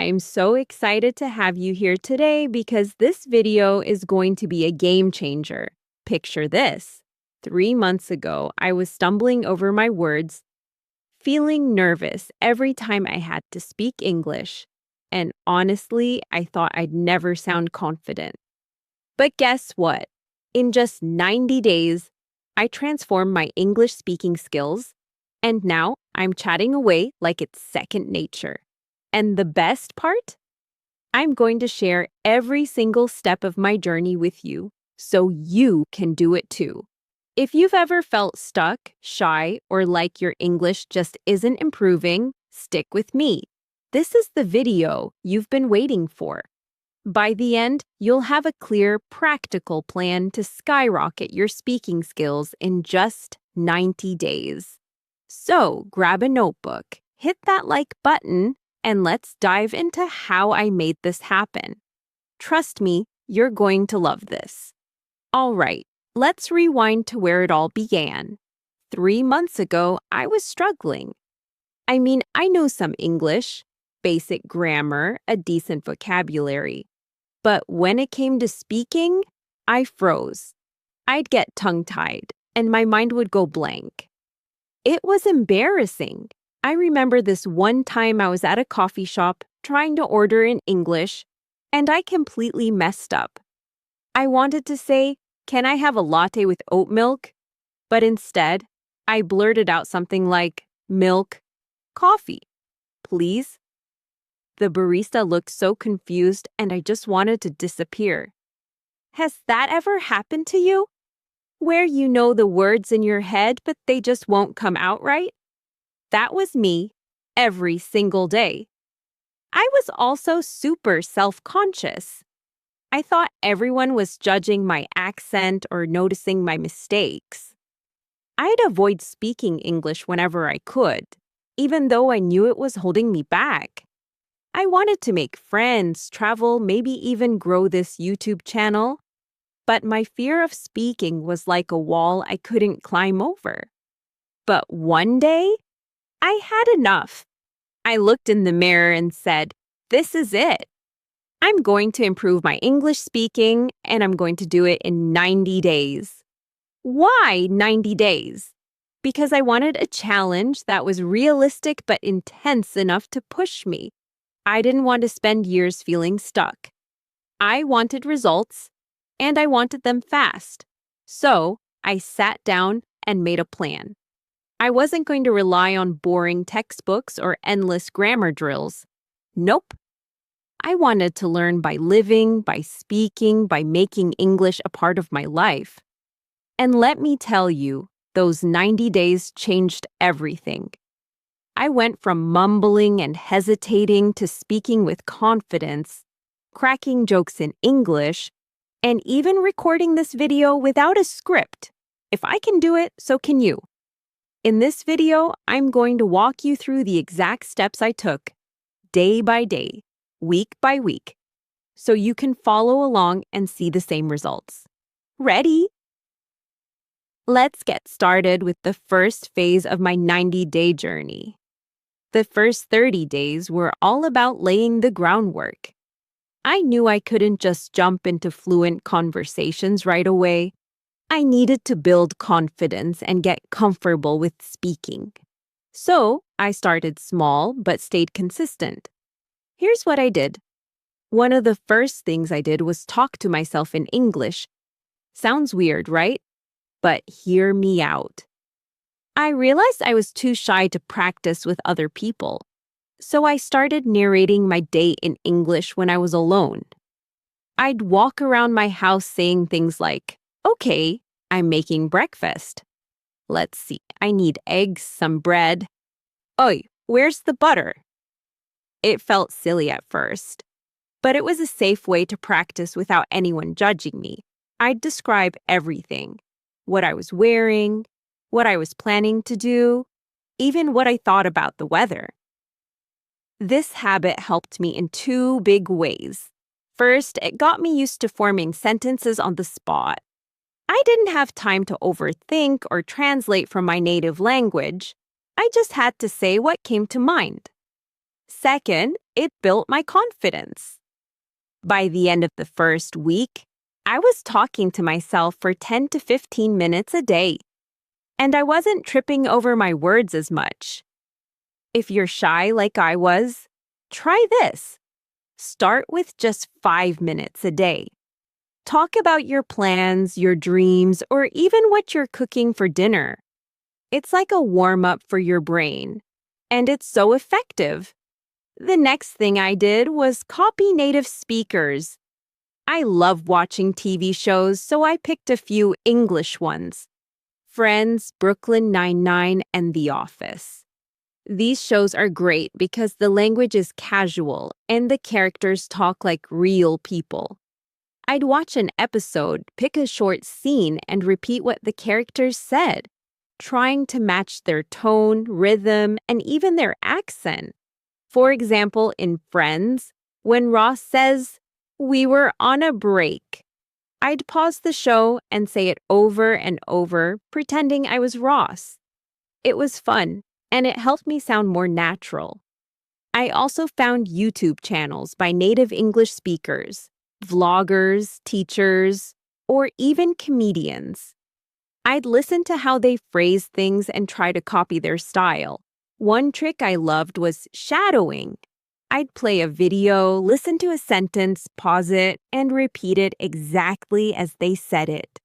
I'm so excited to have you here today because this video is going to be a game changer. Picture this. 3 months ago, I was stumbling over my words, feeling nervous every time I had to speak English. And honestly, I thought I'd never sound confident. But guess what? In just 90 days, I transformed my English speaking skills, and now I'm chatting away like it's second nature. And the best part? I'm going to share every single step of my journey with you so you can do it too. If you've ever felt stuck, shy, or like your English just isn't improving, stick with me. This is the video you've been waiting for. By the end, you'll have a clear, practical plan to skyrocket your speaking skills in just 90 days. So grab a notebook, hit that like button, and let's dive into how I made this happen. Trust me, you're going to love this. All right, let's rewind to where it all began. 3 months ago, I was struggling. I know some English, basic grammar, a decent vocabulary. But when it came to speaking, I froze. I'd get tongue-tied, and my mind would go blank. It was embarrassing. I remember this one time I was at a coffee shop trying to order in English, and I completely messed up. I wanted to say, "Can I have a latte with oat milk?" But instead, I blurted out something like, "Milk, coffee, please." The barista looked so confused, and I just wanted to disappear. Has that ever happened to you? Where you know the words in your head, but they just won't come out right? That was me every single day. I was also super self-conscious. I thought everyone was judging my accent or noticing my mistakes. I'd avoid speaking English whenever I could, even though I knew it was holding me back. I wanted to make friends, travel, maybe even grow this YouTube channel. But my fear of speaking was like a wall I couldn't climb over. But one day, I had enough. I looked in the mirror and said, "This is it. I'm going to improve my English speaking, and I'm going to do it in 90 days. Why 90 days? Because I wanted a challenge that was realistic but intense enough to push me. I didn't want to spend years feeling stuck. I wanted results, and I wanted them fast. So I sat down and made a plan. I wasn't going to rely on boring textbooks or endless grammar drills. Nope. I wanted to learn by living, by speaking, by making English a part of my life. And let me tell you, those 90 days changed everything. I went from mumbling and hesitating to speaking with confidence, cracking jokes in English, and even recording this video without a script. If I can do it, so can you. In this video, I'm going to walk you through the exact steps I took, day by day, week by week, so you can follow along and see the same results. Ready? Let's get started with the first phase of my 90-day journey. The first 30 days were all about laying the groundwork. I knew I couldn't just jump into fluent conversations right away. I needed to build confidence and get comfortable with speaking. So I started small but stayed consistent. Here's what I did. One of the first things I did was talk to myself in English. Sounds weird, right? But hear me out. I realized I was too shy to practice with other people. So I started narrating my day in English when I was alone. I'd walk around my house saying things like, "Okay, I'm making breakfast. Let's see, I need eggs, some bread. Oi, where's the butter?" It felt silly at first, but it was a safe way to practice without anyone judging me. I'd describe everything, what I was wearing, what I was planning to do, even what I thought about the weather. This habit helped me in two big ways. First, it got me used to forming sentences on the spot. I didn't have time to overthink or translate from my native language. I just had to say what came to mind. Second, it built my confidence. By the end of the first week, I was talking to myself for 10 to 15 minutes a day, and I wasn't tripping over my words as much. If you're shy like I was, try this. Start with just 5 minutes a day. Talk about your plans, your dreams, or even what you're cooking for dinner. It's like a warm-up for your brain, and it's so effective. The next thing I did was copy native speakers. I love watching TV shows, so I picked a few English ones. Friends, Brooklyn Nine-Nine, and The Office. These shows are great because the language is casual and the characters talk like real people. I'd watch an episode, pick a short scene, and repeat what the characters said, trying to match their tone, rhythm, and even their accent. For example, in Friends, when Ross says, "We were on a break," I'd pause the show and say it over and over, pretending I was Ross. It was fun, and it helped me sound more natural. I also found YouTube channels by native English speakers, vloggers, teachers, or even comedians. I'd listen to how they phrase things and try to copy their style. One trick I loved was shadowing. I'd play a video, listen to a sentence, pause it, and repeat it exactly as they said it.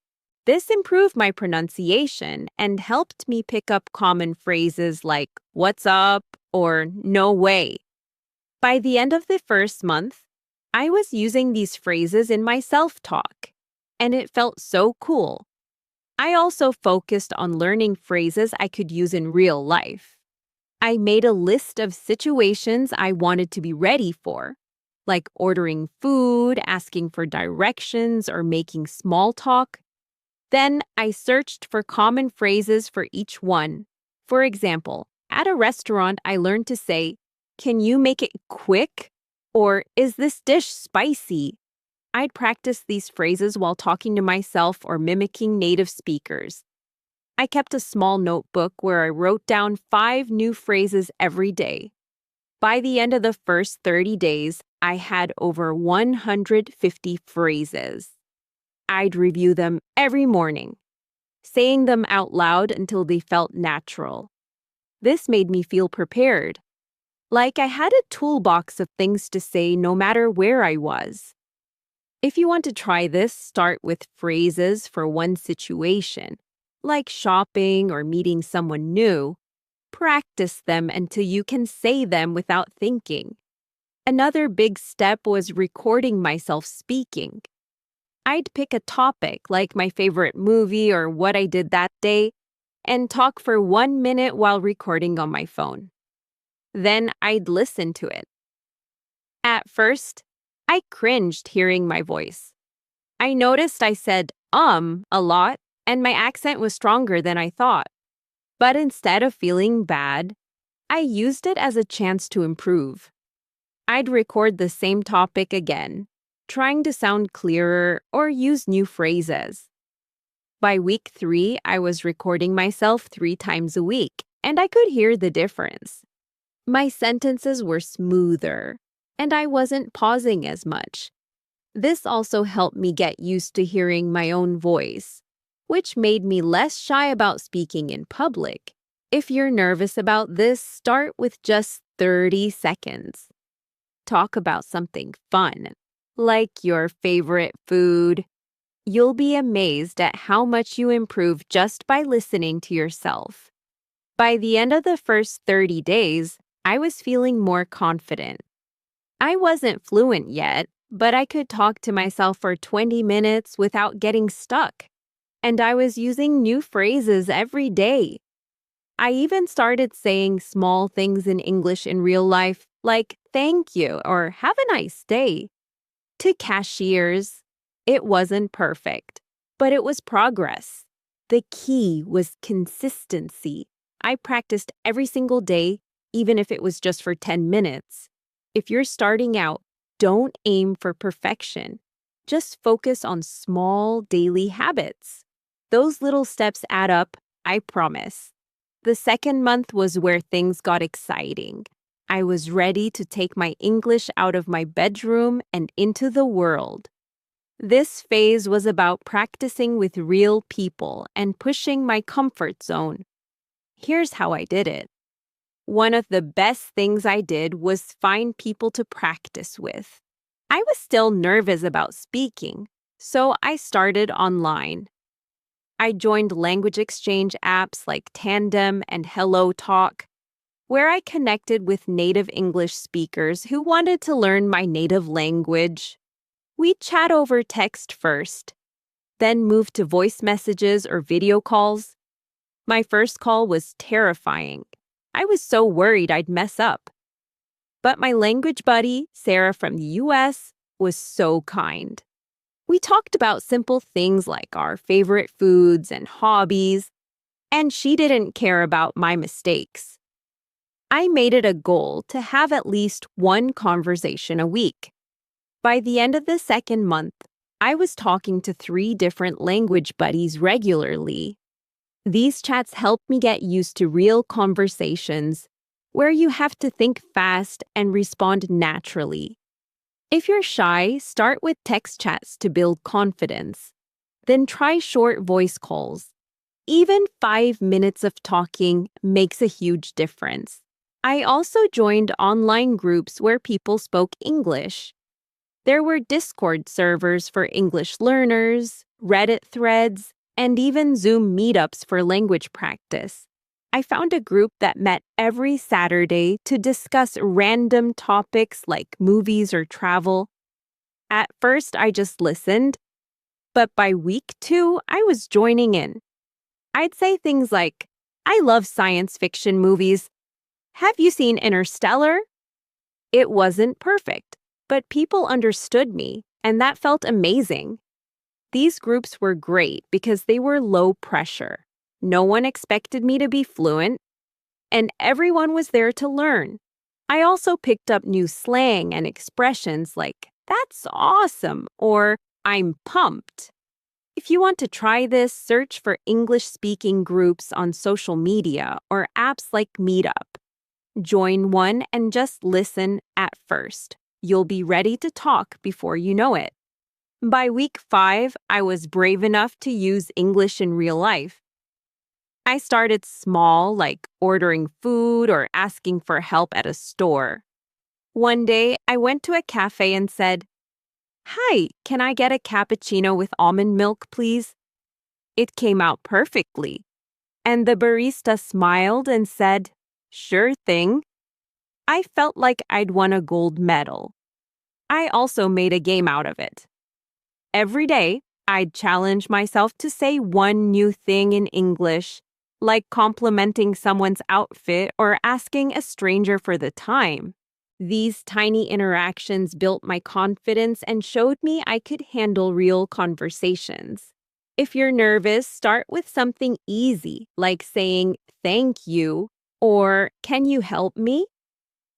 This improved my pronunciation and helped me pick up common phrases like "what's up" or "no way." By the end of the first month, I was using these phrases in my self-talk, and it felt so cool. I also focused on learning phrases I could use in real life. I made a list of situations I wanted to be ready for, like ordering food, asking for directions, or making small talk. Then I searched for common phrases for each one. For example, at a restaurant, I learned to say, "Can you make it quick?" Or "Is this dish spicy?" I'd practice these phrases while talking to myself or mimicking native speakers. I kept a small notebook where I wrote down 5 new phrases every day. By the end of the first 30 days, I had over 150 phrases. I'd review them every morning, saying them out loud until they felt natural. This made me feel prepared, like I had a toolbox of things to say no matter where I was. If you want to try this, start with phrases for one situation, like shopping or meeting someone new. Practice them until you can say them without thinking. Another big step was recording myself speaking. I'd pick a topic like my favorite movie or what I did that day and talk for 1 minute while recording on my phone. Then I'd listen to it. At first, I cringed hearing my voice. I noticed I said a lot, and my accent was stronger than I thought. But instead of feeling bad, I used it as a chance to improve. I'd record the same topic again, trying to sound clearer or use new phrases. By week 3, I was recording myself 3 times a week, and I could hear the difference. My sentences were smoother, and I wasn't pausing as much. This also helped me get used to hearing my own voice, which made me less shy about speaking in public. If you're nervous about this, start with just 30 seconds. Talk about something fun, like your favorite food. You'll be amazed at how much you improve just by listening to yourself. By the end of the first 30 days, I was feeling more confident. I wasn't fluent yet, but I could talk to myself for 20 minutes without getting stuck. And I was using new phrases every day. I even started saying small things in English in real life, like "thank you" or "have a nice day." To cashiers, it wasn't perfect, but it was progress. The key was consistency. I practiced every single day, even if it was just for 10 minutes. If you're starting out, don't aim for perfection. Just focus on small daily habits. Those little steps add up, I promise. The second month was where things got exciting. I was ready to take my English out of my bedroom and into the world. This phase was about practicing with real people and pushing my comfort zone. Here's how I did it. One of the best things I did was find people to practice with. I was still nervous about speaking, so I started online. I joined language exchange apps like Tandem and Hello Talk, where I connected with native English speakers who wanted to learn my native language. We chat over text first, then moved to voice messages or video calls. My first call was terrifying. I was so worried I'd mess up. But my language buddy, Sarah from the US, was so kind. We talked about simple things like our favorite foods and hobbies, and she didn't care about my mistakes. I made it a goal to have at least one conversation a week. By the end of the second month, I was talking to 3 different language buddies regularly. These chats helped me get used to real conversations where you have to think fast and respond naturally. If you're shy, start with text chats to build confidence. Then try short voice calls. Even 5 minutes of talking makes a huge difference. I also joined online groups where people spoke English. There were Discord servers for English learners, Reddit threads, and even Zoom meetups for language practice. I found a group that met every Saturday to discuss random topics like movies or travel. At first, I just listened, but by week 2, I was joining in. I'd say things like, "I love science fiction movies. Have you seen Interstellar?" It wasn't perfect, but people understood me, and that felt amazing. These groups were great because they were low pressure. No one expected me to be fluent, and everyone was there to learn. I also picked up new slang and expressions like, "That's awesome," or "I'm pumped." If you want to try this, search for English-speaking groups on social media or apps like Meetup. Join one and just listen at first. You'll be ready to talk before you know it. By week 5, I was brave enough to use English in real life. I started small, like ordering food or asking for help at a store. One day, I went to a cafe and said, "Hi, can I get a cappuccino with almond milk, please?" It came out perfectly, and the barista smiled and said, "Sure thing." I felt like I'd won a gold medal. I also made a game out of it. Every day, I'd challenge myself to say one new thing in English, like complimenting someone's outfit or asking a stranger for the time. These tiny interactions built my confidence and showed me I could handle real conversations. If you're nervous, start with something easy, like saying "thank you" or "can you help me?"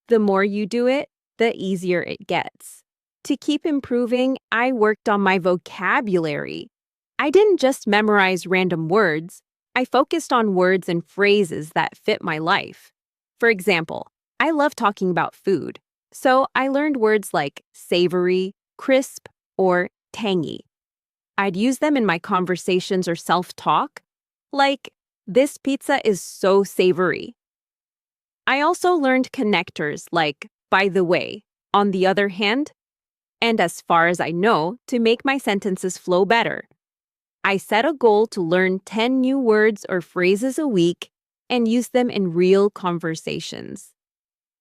The more you do it, the easier it gets. To keep improving, I worked on my vocabulary. I didn't just memorize random words. I focused on words and phrases that fit my life. For example, I love talking about food, so I learned words like savory, crisp, or tangy. I'd use them in my conversations or self-talk, like, "This pizza is so savory." I also learned connectors like "by the way," "on the other hand," and "as far as I know" to make my sentences flow better. I set a goal to learn 10 new words or phrases a week and use them in real conversations.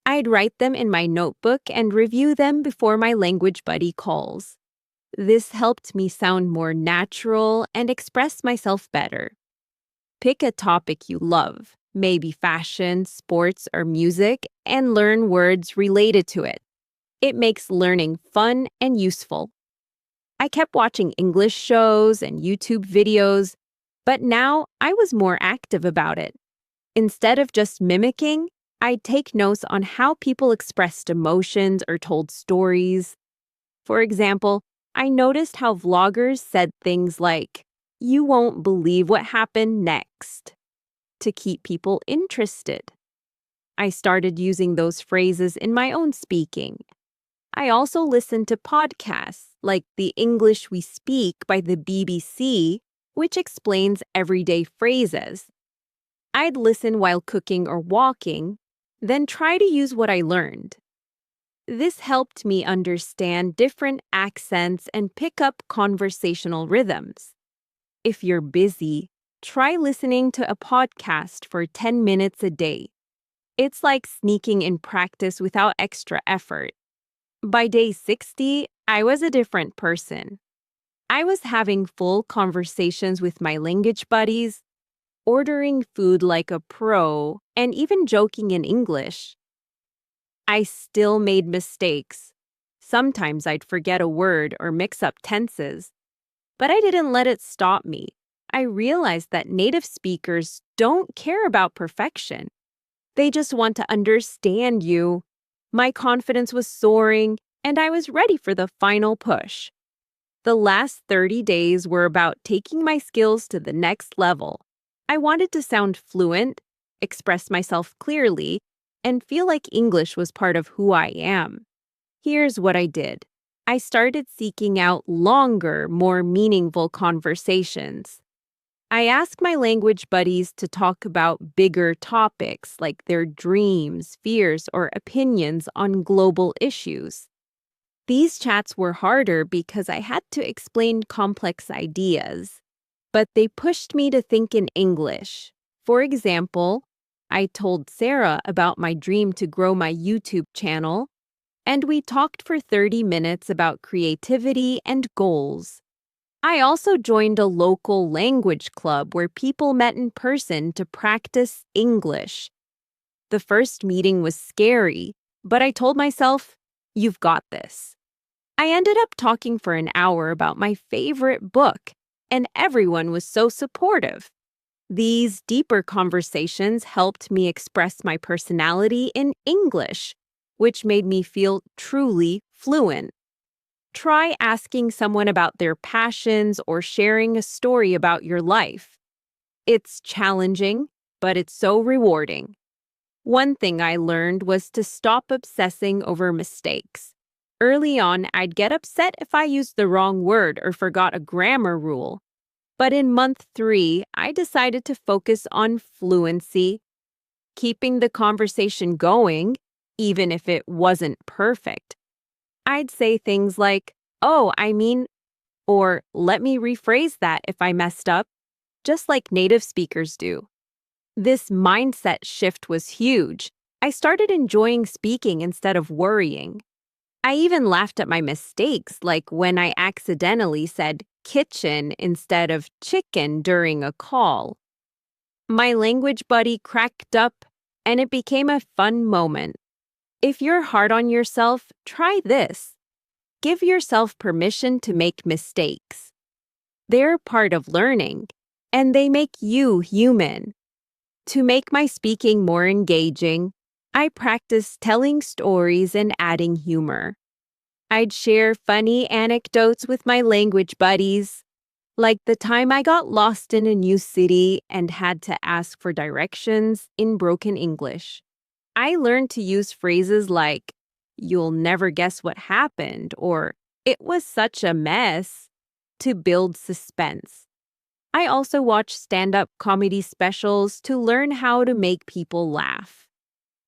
I'd write them in my notebook and review them before my language buddy calls. This helped me sound more natural and express myself better. Pick a topic you love, maybe fashion, sports, or music, and learn words related to it. It makes learning fun and useful. I kept watching English shows and YouTube videos, but now I was more active about it. Instead of just mimicking, I'd take notes on how people expressed emotions or told stories. For example, I noticed how vloggers said things like, "You won't believe what happened next," to keep people interested. I started using those phrases in my own speaking. I also listened to podcasts like The English We Speak by the BBC, which explains everyday phrases. I'd listen while cooking or walking, then try to use what I learned. This helped me understand different accents and pick up conversational rhythms. If you're busy, try listening to a podcast for 10 minutes a day. It's like sneaking in practice without extra effort. By day 60, I was a different person. I was having full conversations with my language buddies, ordering food like a pro, and even joking in English. I still made mistakes. Sometimes I'd forget a word or mix up tenses. But I didn't let it stop me. I realized that native speakers don't care about perfection. They just want to understand you. My confidence was soaring, and I was ready for the final push. The last 30 days were about taking my skills to the next level. I wanted to sound fluent, express myself clearly, and feel like English was part of who I am. Here's what I did. I started seeking out longer, more meaningful conversations. I asked my language buddies to talk about bigger topics like their dreams, fears, or opinions on global issues. These chats were harder because I had to explain complex ideas, but they pushed me to think in English. For example, I told Sarah about my dream to grow my YouTube channel, and we talked for 30 minutes about creativity and goals. I also joined a local language club where people met in person to practice English. The first meeting was scary, but I told myself, "You've got this." I ended up talking for an hour about my favorite book, and everyone was so supportive. These deeper conversations helped me express my personality in English, which made me feel truly fluent. Try asking someone about their passions or sharing a story about your life. It's challenging, but it's so rewarding. One thing I learned was to stop obsessing over mistakes. Early on, I'd get upset if I used the wrong word or forgot a grammar rule. But in month 3, I decided to focus on fluency, keeping the conversation going, even if it wasn't perfect. I'd say things like, "Oh, I mean," or "Let me rephrase that if I messed up," just like native speakers do. This mindset shift was huge. I started enjoying speaking instead of worrying. I even laughed at my mistakes, like when I accidentally said kitchen instead of chicken during a call. My language buddy cracked up, and it became a fun moment. If you're hard on yourself, try this. Give yourself permission to make mistakes. They're part of learning, and they make you human. To make my speaking more engaging, I practiced telling stories and adding humor. I'd share funny anecdotes with my language buddies, like the time I got lost in a new city and had to ask for directions in broken English. I learned to use phrases like, "You'll never guess what happened," or "It was such a mess," to build suspense. I also watched stand-up comedy specials to learn how to make people laugh.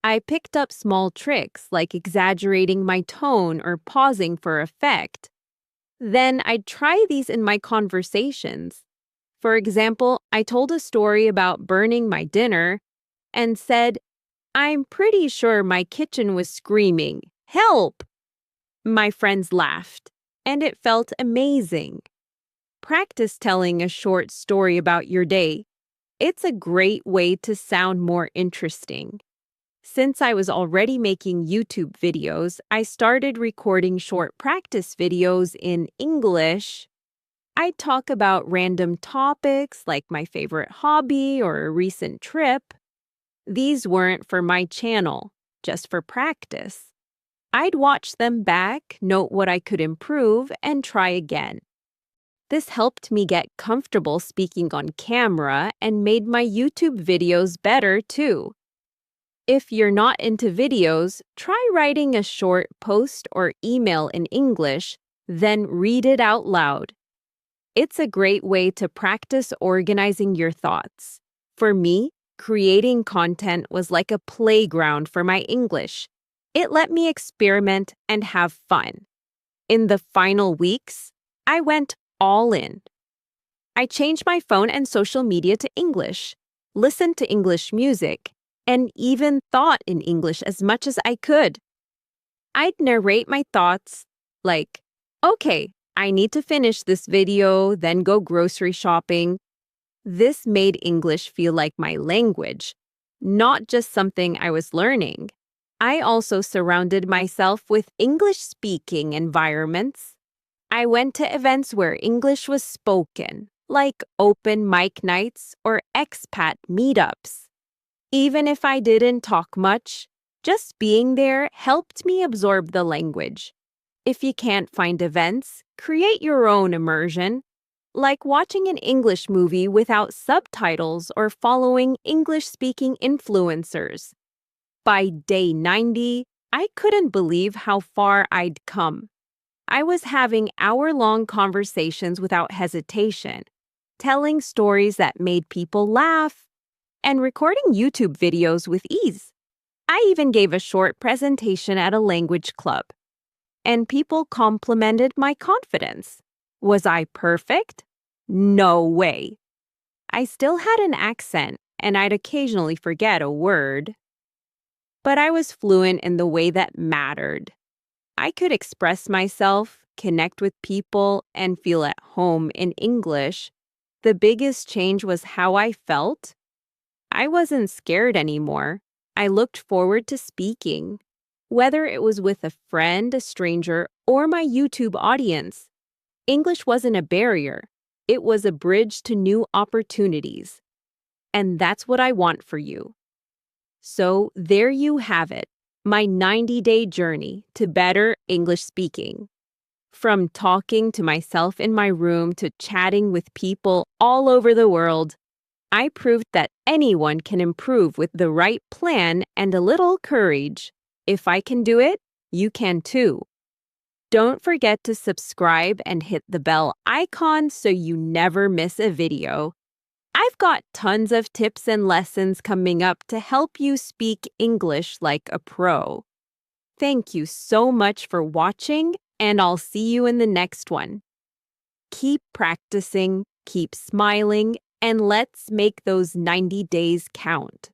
I picked up small tricks like exaggerating my tone or pausing for effect. Then I'd try these in my conversations. For example, I told a story about burning my dinner and said, "I'm pretty sure my kitchen was screaming, 'Help!'" My friends laughed, and it felt amazing. Practice telling a short story about your day. It's a great way to sound more interesting. Since I was already making YouTube videos, I started recording short practice videos in English. I'd talk about random topics like my favorite hobby or a recent trip. These weren't for my channel, just for practice. I'd watch them back, note what I could improve, and try again. This helped me get comfortable speaking on camera and made my YouTube videos better too. If you're not into videos, try writing a short post or email in English, then read it out loud. It's a great way to practice organizing your thoughts. For me, creating content was like a playground for my English. It let me experiment and have fun. In the final weeks, I went all in. I changed my phone and social media to English, listened to English music, and even thought in English as much as I could. I'd narrate my thoughts like, okay, I need to finish this video, then go grocery shopping. This made English feel like my language, not just something I was learning. I also surrounded myself with English-speaking environments. I went to events where English was spoken, like open mic nights or expat meetups. Even if I didn't talk much, just being there helped me absorb the language. If you can't find events, create your own immersion, like watching an English movie without subtitles or following English-speaking influencers. By day 90, I couldn't believe how far I'd come. I was having hour-long conversations without hesitation, telling stories that made people laugh, and recording YouTube videos with ease. I even gave a short presentation at a language club, and people complimented my confidence. Was I perfect? No way. I still had an accent, and I'd occasionally forget a word. But I was fluent in the way that mattered. I could express myself, connect with people, and feel at home in English. The biggest change was how I felt. I wasn't scared anymore. I looked forward to speaking. Whether it was with a friend, a stranger, or my YouTube audience, English wasn't a barrier. It was a bridge to new opportunities. And that's what I want for you. So there you have it, my 90-day journey to better English speaking. From talking to myself in my room to chatting with people all over the world, I proved that anyone can improve with the right plan and a little courage. If I can do it, you can too. Don't forget to subscribe and hit the bell icon so you never miss a video. I've got tons of tips and lessons coming up to help you speak English like a pro. Thank you so much for watching, and I'll see you in the next one. Keep practicing, keep smiling, and let's make those 90 days count.